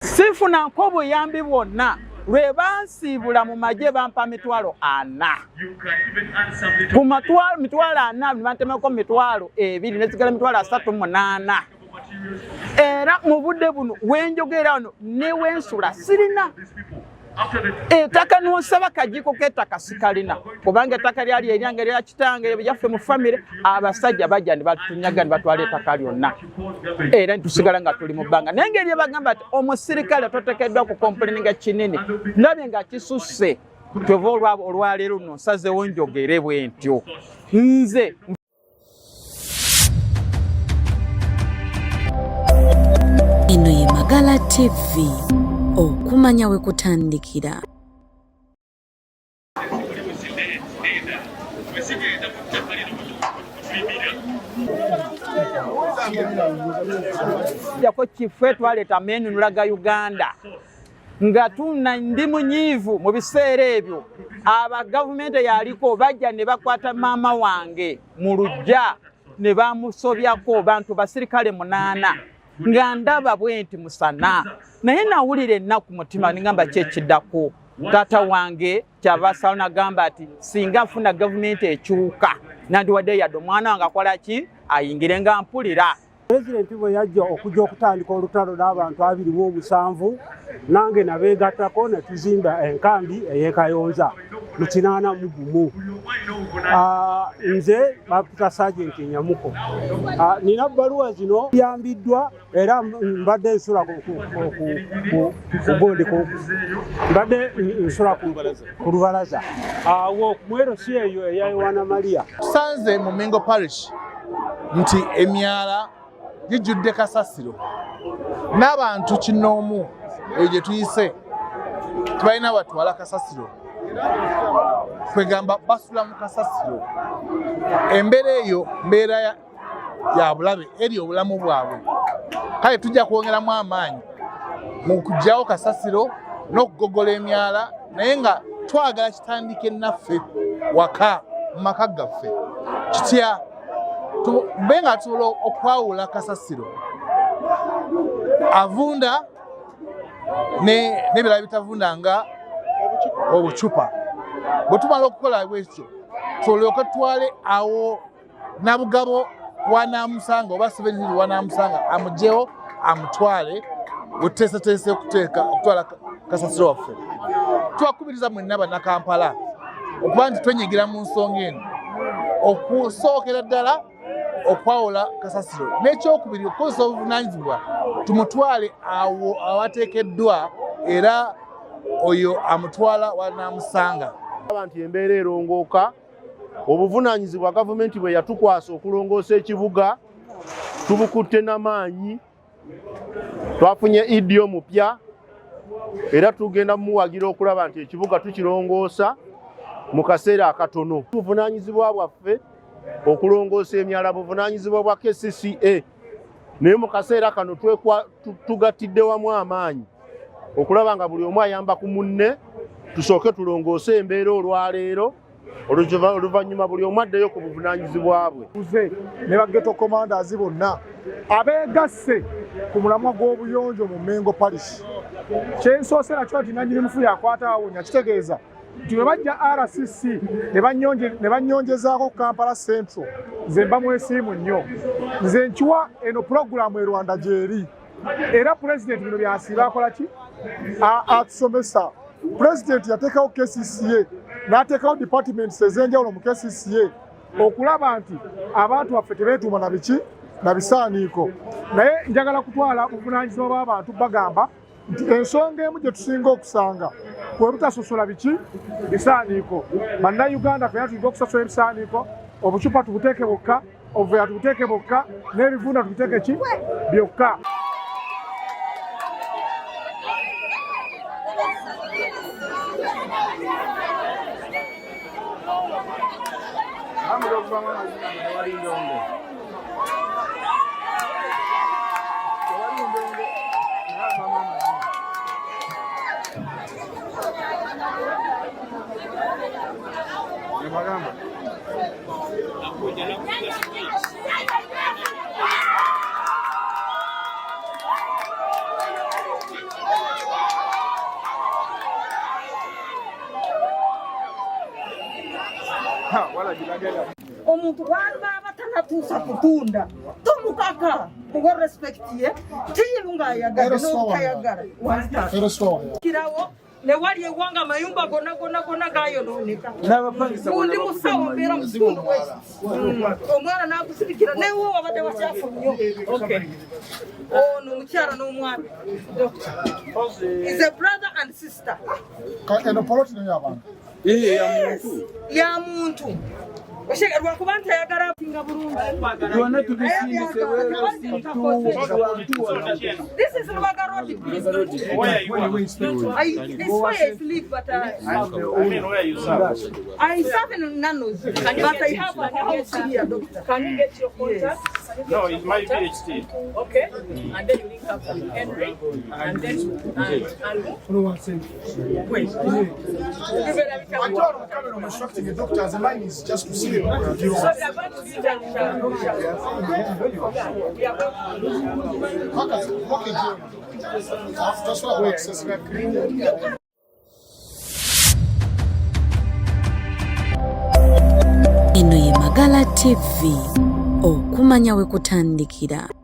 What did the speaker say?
Sifuna nkobo yambi bonna lwe bansiibula mu magye bampa mitwalo 4. Ku mitwalo 4 bantemako mitwalo 2 nesigala mitwalo 38. Era mu budde buno wenjogera wano ne wensula sirina. Ettaka nonsaba kajiko k'ettaka sikalina kubanga ettaka lyali eryange erya kitange byaffe mu famire abasajja bajja ne batunyaga ne batwala ettaka lyonna era ntusigala nga tuli mu bbanga naye ngeri bagamba ati omusirikale toteekeddwa ku complaininga kinene ndabye nga kisusse tweva olwaleero nno nsazeewo njogere bwe ntyo nze eno ye Magala TV okumanya we kutandikira. Jako kifwe twaleta menu nulaga Uganda nga tuna ndi munyivu mu biseera ebyo aba government yaliko bajja ne bakwata mama wange mu lujja ne bamusobyako bantu basirikale 8 nga ndaba bwenti musana naye nawulira ennaku mutima ningamba kyekiddako tata wange kyava nagamba ati singa nfuna government ekyuka nandiwadde yadde omwana wange akola ki ayingire nga mpulira. President bwe yajja okujja okutandika olutalo n'abantu 27 nange nabeegattako ne tuzimba enkambi ey'Ekayonza mu 81. Nze baputa Sergeant Nyamuko. Nina bbaluwa zino yambiddwa era mbadde nsula mbadde nsula ku lubalaza. Awo mwero si eyo eya Yohana Maria. Tusanze mu Mengo Parish nti emyala gijjudde kasasiro n'abantu kinoomu eyo gye tuyise tubalina batwala kasasiro kwegamba basula mu kasasiro embeera eyo mbeera ya bulabe eri obulamu bwabwe kale tujja kwongeramu amaanyi mu kuggyawo kasasiro n'okugogola emyala naye nga twagala kitandike naffe waka mu maka gaffe kitya benga tusobola okwawula kasasiro avunda n'ebirala bitavunda nga obucupa bwe tumala okukola bwekyo tulyoke twale awo nabugabo wanamusanga oba Seveniri wanamusanga amugyewo amutwale wetuteeseteese okutwala kasasiro waffe. Twakubiriza mwenna bannakampala okuba nti twenyigira mu nsonga eno okusookera ddala okwawula kasasiro n'ekyokubiri okukozesa obuvunaanyizibwa tumutwale awo awateekeddwa era oyo amutwala wanamusanga. Abantu embeera erongooka obuvunaanyizibwa gavumenti bwe yatukwasa okulongoosa ekibuga tubukutte n'amaanyi twafunye idio mupya era tugenda mumuwagira okulaba nti ekibuga tukirongoosa mu kaseera akatono. Obuvunaanyizibwa bwaffe okulongoosa emyala buvunaanyizibwa bwa KCCA naye mu kaseera kano tugattidde wamu amaanyi okulaba nga buli omu ayamba ku munne tusooke tulongoose embeera olwaleero oluvannyuma buli omu addeyo ku buvunaanyizibwa bwe. Ne bageto commanders bonna abeegasse ku mulamwa gw'obuyonjo mu Mengo Parish. Kyensoose nakyo nti nannyinimufu yakwata awonya kitegeeza nti bwe bajja RCC ne bannyongezaako Kampala Central nze mba mwesiimu nnyo nze nkiwa eno pulogulaamu e Rwanda gyeri era pulezidenti bino byasiiba akola ki atusomesa. Pulezidenti yateekawo KCCA n'ateekawo departments ez'enjawulo mu KCCA okulaba nti abantu baffe tebeetuuma na biki na bisaaniiko. Naye njagala kutwala buvunaanyizibwa bw'abantu bagamba nti ensonga emu gye tusinga okusanga kwe butasosola biki bisaaniiko. Bannayuganda fena tuyinza okusosola ebisaaniiko obucupa tubuteeke bwokka obuveera tubuteeke bwokka n'ebivunda tubiteeke ki byokka. omuntu bw'aba tanatuusa kutunda tomukaka kuba respectie tiyirunga ayagala n'obutayagala kirawo newali ewanga mayumba gonna gayonooneka undi musawo mbeera musundu omwana n'agusirikira newo wabadde wakyafu nnyo ono omukyala n'omwami is a brother and sister ya muntu lwakuba nti ayagala singa bulungi this is Lubaga Road. It's where I sleep, but I serve in Nanos, but I have a house here, doctor. Can you get your contact? No, it's my PhD. Okay, and then you link up with Henry, and then wait. I'm instructing the doctor as a line is just to see. So we are going to do that. That's what I access. Eno ye Magala TV, okumanya we kutandikira.